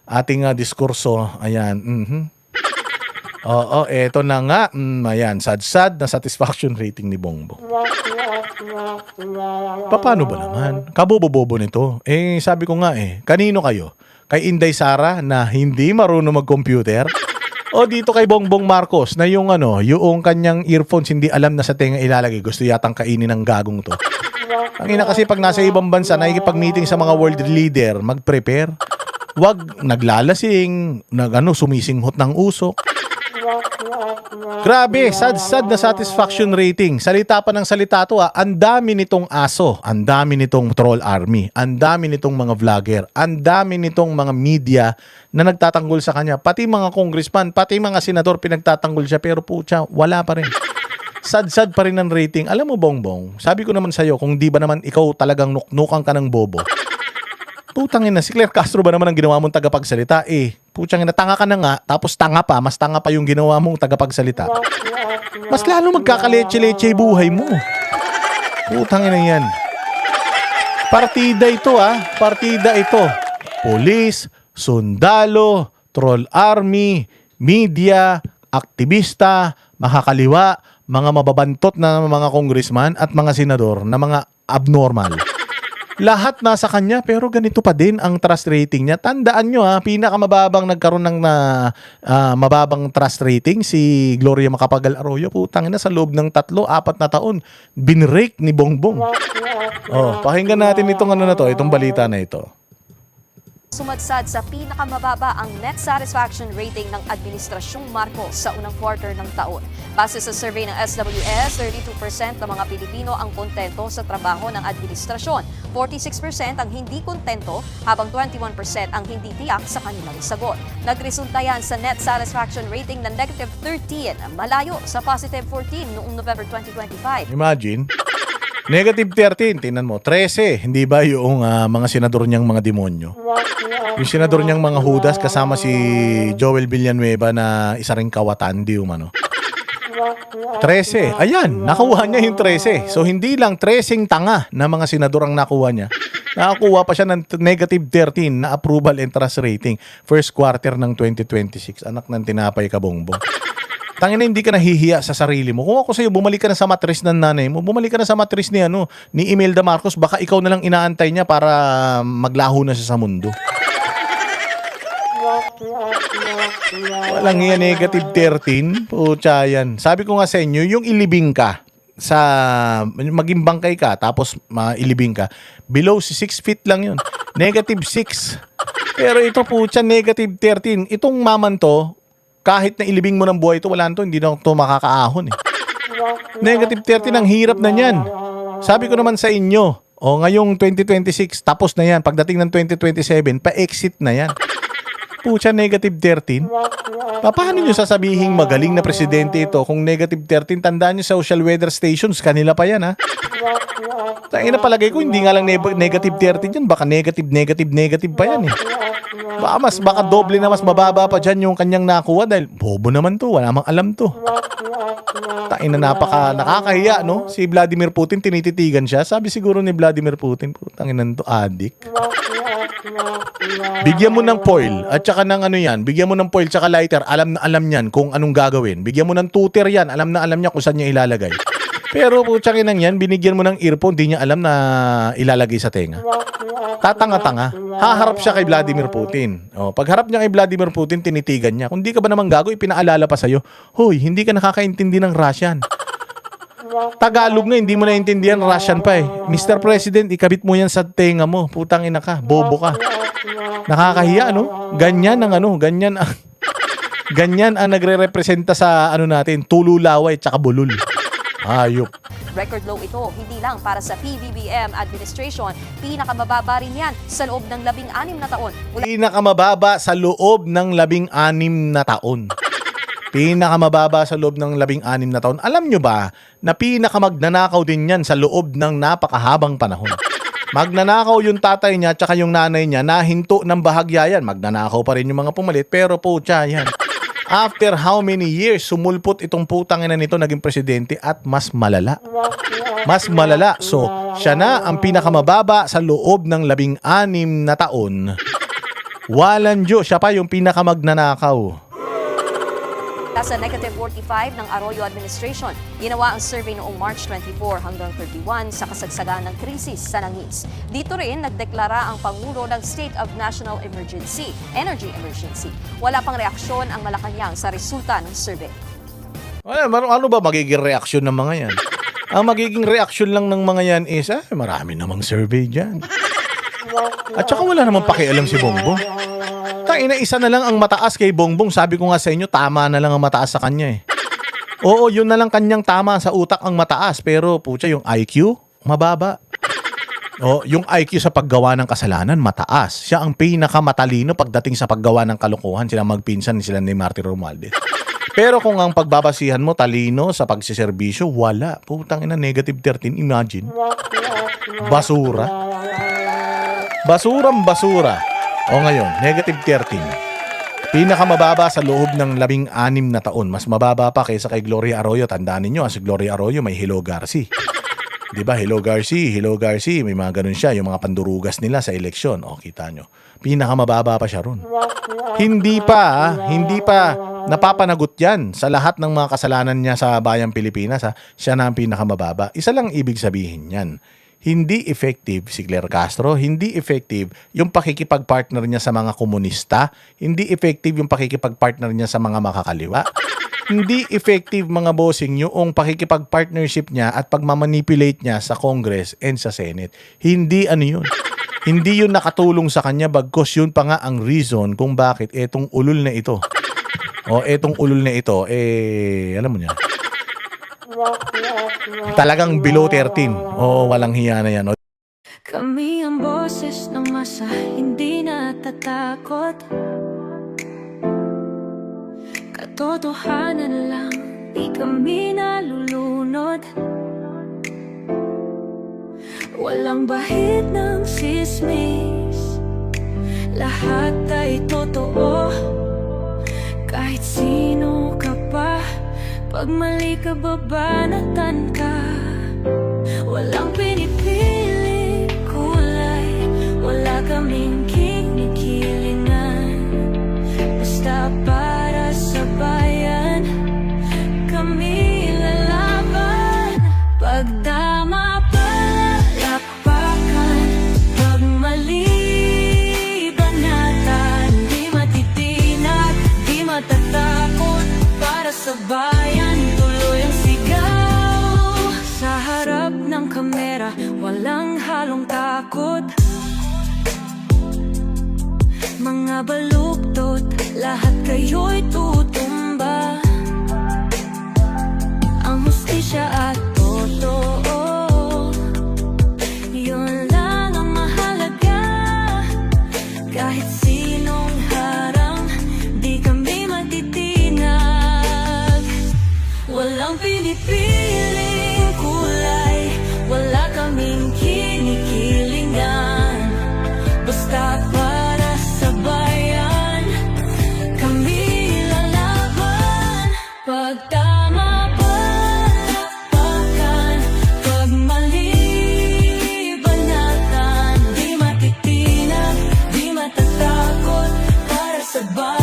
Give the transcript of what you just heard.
ating diskurso. Ayan. Oo, eto na nga. Ayan, sad-sad na satisfaction rating ni Bongbong. Paano ba naman? Kabobo-bobo nito. Sabi ko nga kanino kayo? Kay Inday Sara na hindi marunong mag-computer? O dito kay Bongbong Marcos na yung yung kanyang earphones hindi alam na sa tenga ilalagay. Gusto yatang kainin ng gagong to. Ang ina kasi pag nasa ibang bansa, nakikipag-meeting sa mga world leader, mag-prepare. Wag naglalasing, sumisinghot ng usok. Grabe, sad na satisfaction rating. Salita pa ng salita to Ang dami nitong aso, ang dami nitong troll army, ang dami nitong mga vlogger, ang dami nitong mga media na nagtatanggol sa kanya. Pati mga congressman, pati mga senador pinagtatanggol siya, pero pucha, wala pa rin. Sad pa rin ang rating. Alam mo, Bongbong, sabi ko naman sa'yo, kung di ba naman ikaw talagang nuknukan ka ng bobo, putangin na, si Claire Castro ba naman ang ginawa mong tagapagsalita? Putangin na, tanga ka na nga, tapos mas tanga pa yung ginawa mong tagapagsalita. Mas lalo magkakaleche-leche buhay mo. Putangin na yan. Partida ito partida ito. Police, sundalo, troll army, media, aktivista, makakaliwa, mga mababantot na mga congressman at mga senador na mga abnormal. Lahat nasa kanya, pero ganito pa din ang trust rating niya. Tandaan nyo pinakamababang nagkaroon ng mababang trust rating si Gloria Macapagal Arroyo. Putang ina, sa loob ng 3-4 na taon, binrake ni Bongbong. Pakinggan natin itong itong balita na ito. Sumadsad sa pinakamababa ang net satisfaction rating ng Administrasyong Marcos sa unang quarter ng taon. Base sa survey ng SWS, 32% ng mga Pilipino ang kontento sa trabaho ng administrasyon, 46% ang hindi kontento, habang 21% ang hindi tiyak sa kanilang sagot. Nagresulta yan sa net satisfaction rating na negative 13, malayo sa positive 14 noong November 2025. Imagine, negative 13, tingnan mo, 13, hindi ba yung mga senador niyang mga demonyo? Yung senador niyang mga hudas kasama si Joel Villanueva na isa ring kawatan, di umano. 13. Ayan, nakuha niya yung 13. So hindi lang 13 tanga na mga senador ang nakuha niya. Nakakuha pa siya ng negative 13 na approval and trust rating first quarter ng 2026. Anak ng tinapay ka, Bongbong. Tangina, hindi ka nahihiya sa sarili mo. Kung ako sa'yo, bumalik ka na sa matris ng nanay mo, bumalik ka na sa matris ni Imelda Marcos, baka ikaw na lang inaantay niya para maglaho na siya sa mundo. Walang yan, negative 13. Pucha yan. Sabi ko nga sa inyo, yung ilibing ka, maging bangkay ka, tapos mailibing ka, below 6 feet lang yun. Negative 6. Pero ito pucha, negative 13. Itong maman to, kahit na ilibing mo ng buhay ito, wala nito, hindi na ito makakaahon Negative 13, ang hirap na niyan. Sabi ko naman sa inyo, ngayong 2026, tapos na yan. Pagdating ng 2027, pa-exit na yan. Pucha, negative 13. Paano nyo sasabihin magaling na presidente ito kung negative 13? Tandaan nyo, social weather stations, kanila pa yan Tangina, palagay ko, hindi nga lang negative 13 yan. Baka negative pa yan Baka doble na mas mababa pa dyan yung kanyang nakuha dahil bobo naman to, wala mang alam to. Tangina, nakakahiya, no? Si Vladimir Putin, tinititigan siya. Sabi siguro ni Vladimir Putin, tanginan to, adik. Bigyan mo ng foil at saka ng bigyan mo ng foil tsaka lighter, alam na alam niyan kung anong gagawin. Bigyan mo ng tutor yan, alam na alam niya kung saan niya ilalagay. Pero putsakin nang yan, binigyan mo ng earphone, di niya alam na ilalagay sa tenga. Tatanga-tanga. Haharap siya kay Vladimir Putin. Pagharap niya kay Vladimir Putin, tinitigan niya. Kung di ka ba naman gago, ipinaalala pa sa'yo, hoy, hindi ka nakakaintindi ng Russian. Tagalog nga, hindi mo naintindihan, Russian pa Mr. President, ikabit mo yan sa tenga mo. Putang ina ka, bobo ka. Nakakahiya, Ganyan ang nagre-representa sa natin, tululaway tsaka bulul. Ayop. Record low ito, hindi lang para sa PBBM administration, pinakamababa rin yan sa loob ng 16 na taon. Pinakamababa sa loob ng 16 na taon. Pinakamababa sa loob ng 16 na taon. Alam nyo ba na pinakamagnanakaw din yan sa loob ng napakahabang panahon? Magnanakaw yung tatay niya tsaka yung nanay niya, nahinto ng bahagya yan. Magnanakaw pa rin yung mga pumalit, pero pucha yan. After how many years, sumulpot itong putang ina nito naging presidente at mas malala. Mas malala. So, siya na ang pinakamababa sa loob ng 16 na taon Walang Diyos, siya pa yung pinakamagnanakaw. Sa negative 45 ng Arroyo Administration, ginawa ang survey noong March 24 hanggang 31 sa kasagsagan ng krisis sa Langis. Dito rin nagdeklara ang Pangulo ng State of National Emergency, Energy Emergency. Wala pang reaksyon ang Malacanang sa resulta ng survey. Ano ba magiging reaksyon ng mga yan? Ang magiging reaksyon lang ng mga yan is, marami namang survey dyan. At saka wala namang pakialam si Bongbong. Isa na lang ang mataas kay Bongbong. Sabi ko nga sa inyo, tama na lang ang mataas sa kanya eh. Oo, yun na lang kanyang tama sa utak ang mataas. Pero pucha, yung IQ, mababa. Yung IQ sa paggawa ng kasalanan, mataas. Siya ang pinakamatalino pagdating sa paggawa ng kalokohan. Sila magpinsan, sila ni Martin Romualdez. Pero kung ang pagbabasihan mo, talino sa pagsiservisyo, wala. Putang ina, negative 13, imagine. Basura. Basurang basura. O ngayon, negative 13. Pinakamababa sa loob ng 16 na taon. Mas mababa pa kaysa kay Gloria Arroyo. Tandaan ninyo, si Gloria Arroyo may Hello Garci. Diba? Hello Garci. May mga ganun siya. Yung mga pandurugas nila sa eleksyon. O, kita nyo. Pinakamababa pa siya ron. Hindi pa napapanagot yan sa lahat ng mga kasalanan niya sa bayang Pilipinas. Siya na ang pinakamababa. Isa lang ibig sabihin yan. Hindi effective si Claire Castro, hindi effective yung pakikipag-partner niya sa mga komunista, hindi effective yung pakikipag-partner niya sa mga makakaliwa, hindi effective mga bossing yung pakikipag-partnership niya at pagmamanipulate niya sa Congress and sa Senate. Hindi yun. Hindi yun nakatulong sa kanya bagkos yun pa nga ang reason kung bakit etong ulul na ito. Alam mo niya. Talagang below 13. Walang hiya na yan. Kami ang boses ng masa, hindi natatakot. Katotohanan lang, di kami nalulunod. Walang bahid ng sismis, lahat ay totoo. Kahit sino ka pa, pag mali ka, babanatan ka. Walang pinipili kulay, wala kaming kinikilingan. Basta para sa bayan, kami lalaban. Pag tama palapakan, pag mali banatan. Di matitinag, di matatakot, para sa bayan tuloy ang sigaw. Sa harap ng kamera, walang halong takot. Mga baluktot, lahat kayo'y tutumba. Ang hustisya at totoo, yun lang ang mahalaga. Kahit sinong harang, di kami matitinag. Walang pinipiling kulay, wala kaming kinikilingan. Basta para sa bayan, kami lalaban. Pag tama palapakan, pag mali banatan. Di matitinag, di matatakot, para sa bayan.